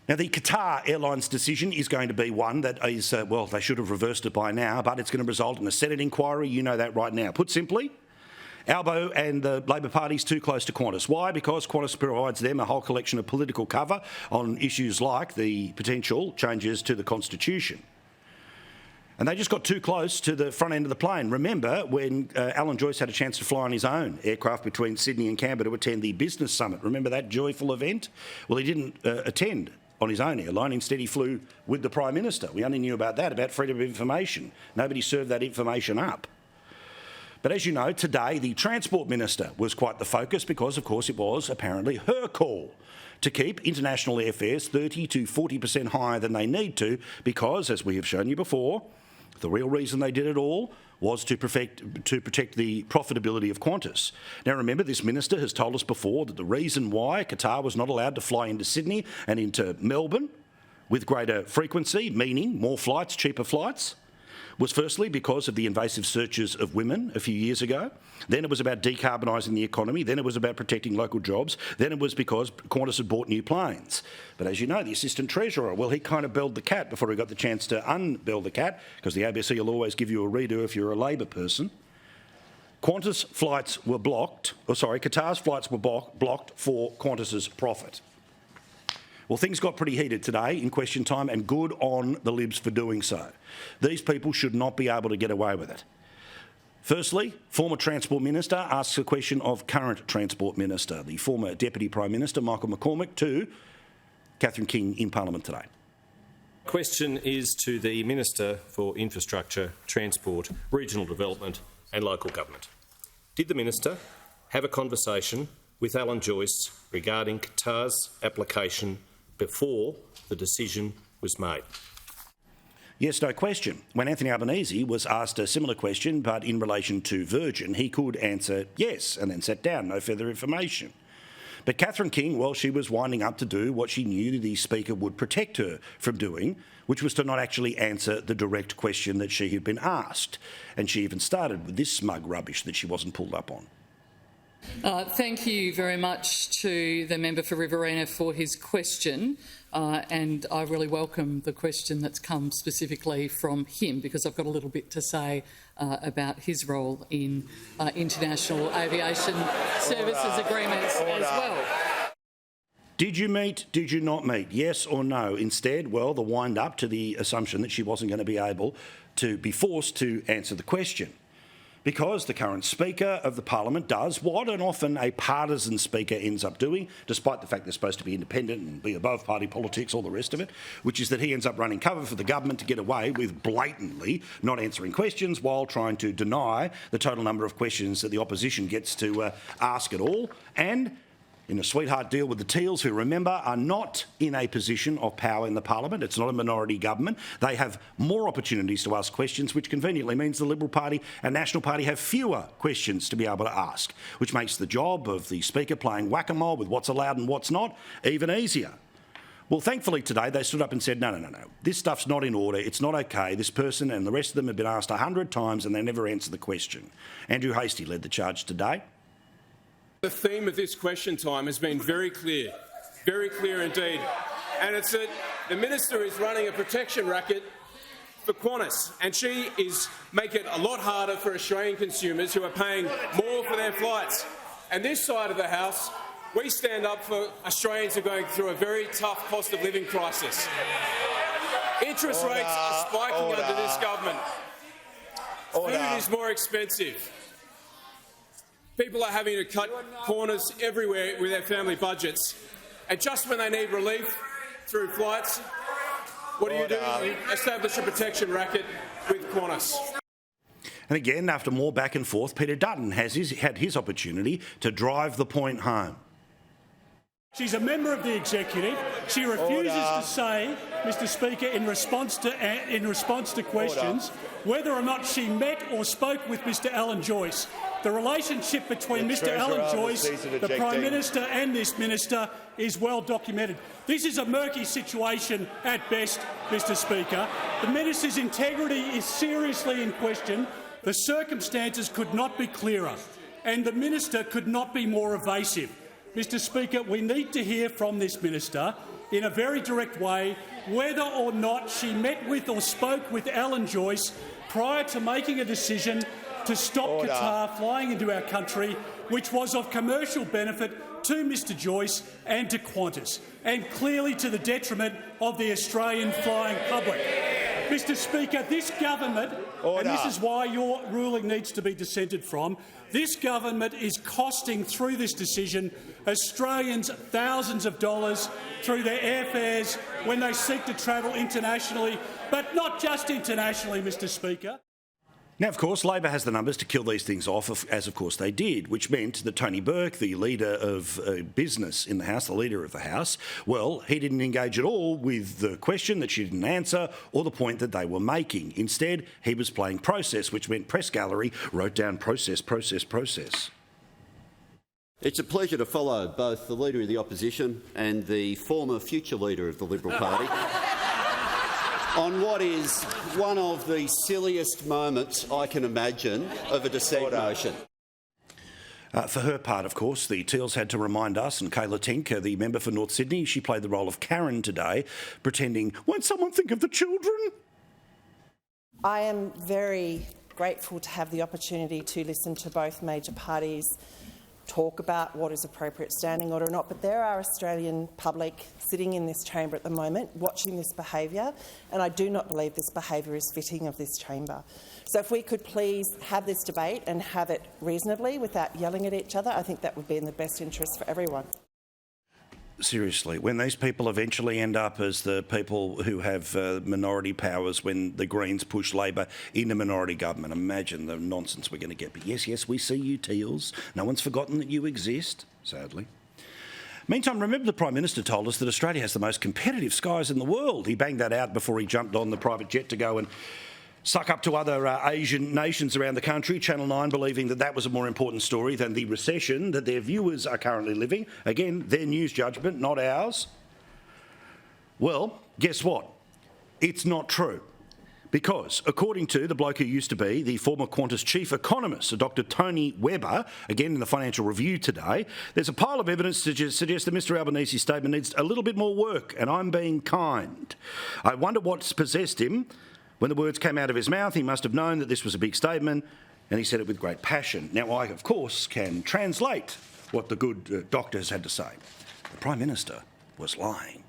Now, the Qatar Airlines decision is going to be one that is, well, they should have reversed it by now, but it's going to result in a Senate inquiry. You know that right now. Put simply, Albo and the Labor Party is too close to Qantas. Why? Because Qantas provides them a whole collection of political cover on issues like the potential changes to the Constitution. And they just got too close to the front end of the plane. Remember when Alan Joyce had a chance to fly on his own aircraft between Sydney and Canberra to attend the business summit? Remember that joyful event? Well, he didn't attend on his own airline. Instead, he flew with the Prime Minister. We only knew about that, about freedom of information. Nobody served that information up. But as you know, today the Transport Minister was quite the focus because, of course, it was apparently her call to keep international airfares 30 to 40% higher than they need to because, as we have shown you before, the real reason they did it all was to protect the profitability of Qantas. Now remember, this minister has told us before that the reason why Qatar was not allowed to fly into Sydney and into Melbourne with greater frequency, meaning more flights, cheaper flights, was firstly because of the invasive searches of women a few years ago. Then it was about decarbonising the economy. Then it was about protecting local jobs. Then it was because Qantas had bought new planes. But as you know, the Assistant Treasurer, well, he kind of belled the cat before he got the chance to unbell the cat, because the ABC will always give you a redo if you're a Labor person. Qatar's flights were blocked for Qantas's profit. Well, things got pretty heated today in question time, and good on the Libs for doing so. These people should not be able to get away with it. Firstly, former Transport Minister asks a question of current Transport Minister, the former Deputy Prime Minister, Michael McCormack, to Catherine King in Parliament today. The question is to the Minister for Infrastructure, Transport, Regional Development and Local Government. Did the Minister have a conversation with Alan Joyce regarding Qatar's application before the decision was made? Yes, no question. When Anthony Albanese was asked a similar question, but in relation to Virgin, he could answer yes and then sat down, no further information. But Catherine King, well, she was winding up to do what she knew the Speaker would protect her from doing, which was to not actually answer the direct question that she had been asked. And she even started with this smug rubbish that she wasn't pulled up on. Thank you very much to the member for Riverina for his question, and I really welcome the question that's come specifically from him, because I've got a little bit to say about his role in international aviation services agreements as well. Did you meet? Did you not meet? Yes or no? Instead, well, the wind up to the assumption that she wasn't going to be able to be forced to answer the question. Because the current Speaker of the Parliament does what an often a partisan Speaker ends up doing, despite the fact they're supposed to be independent and be above party politics, all the rest of it, which is that he ends up running cover for the government to get away with blatantly not answering questions while trying to deny the total number of questions that the opposition gets to ask at all. And in a sweetheart deal with the Teals, who, remember, are not in a position of power in the Parliament. It's not a minority government. They have more opportunities to ask questions, which conveniently means the Liberal Party and National Party have fewer questions to be able to ask, which makes the job of the Speaker playing whack-a-mole with what's allowed and what's not even easier. Well, thankfully today they stood up and said, no, this stuff's not in order, it's not okay. This person and the rest of them have been asked 100 times and they never answer the question. Andrew Hastie led the charge today. The theme of this question time has been very clear indeed, and it's that the Minister is running a protection racket for Qantas, and she is making it a lot harder for Australian consumers who are paying more for their flights. And this side of the House, we stand up for Australians who are going through a very tough cost of living crisis. Interest rates are spiking under this government. Food is more expensive. People are having to cut corners everywhere with their family budgets. And just when they need relief through flights, what do? You establish a protection racket with Qantas. And again, after more back and forth, Peter Dutton had his opportunity to drive the point home. She's a member of the executive. She refuses to say, Mr Speaker, in response to questions, whether or not she met or spoke with Mr Alan Joyce. The relationship between Mr Alan Joyce, the Prime Minister and this Minister is well documented. This is a murky situation at best, Mr Speaker. The Minister's integrity is seriously in question. The circumstances could not be clearer, and the Minister could not be more evasive. Mr Speaker, we need to hear from this Minister in a very direct way whether or not she met with or spoke with Alan Joyce prior to making a decision to stop Qatar flying into our country, which was of commercial benefit to Mr Joyce and to Qantas, and clearly to the detriment of the Australian flying public. Mr Speaker, this government, and this is why your ruling needs to be dissented from, this government is costing, through this decision, Australians thousands of dollars through their airfares when they seek to travel internationally, but not just internationally, Mr Speaker. Now, of course, Labor has the numbers to kill these things off, as of course they did, which meant that Tony Burke, the leader of business in the House, the leader of the House, well, he didn't engage at all with the question that she didn't answer or the point that they were making. Instead, he was playing process, which meant press gallery wrote down process, process, process. It's a pleasure to follow both the Leader of the Opposition and the former future Leader of the Liberal Party on what is one of the silliest moments I can imagine of a dissent motion. For her part, of course, the Teals had to remind us, and Kylea Tink, the member for North Sydney, she played the role of Karen today, pretending, won't someone think of the children? I am very grateful to have the opportunity to listen to both major parties talk about what is appropriate standing order or not, but there are Australian public sitting in this chamber at the moment watching this behaviour, and I do not believe this behaviour is fitting of this chamber. So if we could please have this debate and have it reasonably without yelling at each other, I think that would be in the best interest for everyone. Seriously, when these people eventually end up as the people who have minority powers when the Greens push Labor into minority government, imagine the nonsense we're going to get. But yes, yes, we see you, Teals. No one's forgotten that you exist, sadly. Meantime, remember the Prime Minister told us that Australia has the most competitive skies in the world. He banged that out before he jumped on the private jet to go and suck up to other Asian nations around the country, Channel 9 believing that that was a more important story than the recession that their viewers are currently living. Again, their news judgment, not ours. Well, guess what? It's not true. Because, according to the bloke who used to be the former Qantas chief economist, Dr Tony Webber, again in the Financial Review today, there's a pile of evidence to suggest that Mr Albanese's statement needs a little bit more work, and I'm being kind. I wonder what's possessed him. When the words came out of his mouth, he must have known that this was a big statement, and he said it with great passion. Now, I, of course, can translate what the good doctor has had to say. The Prime Minister was lying.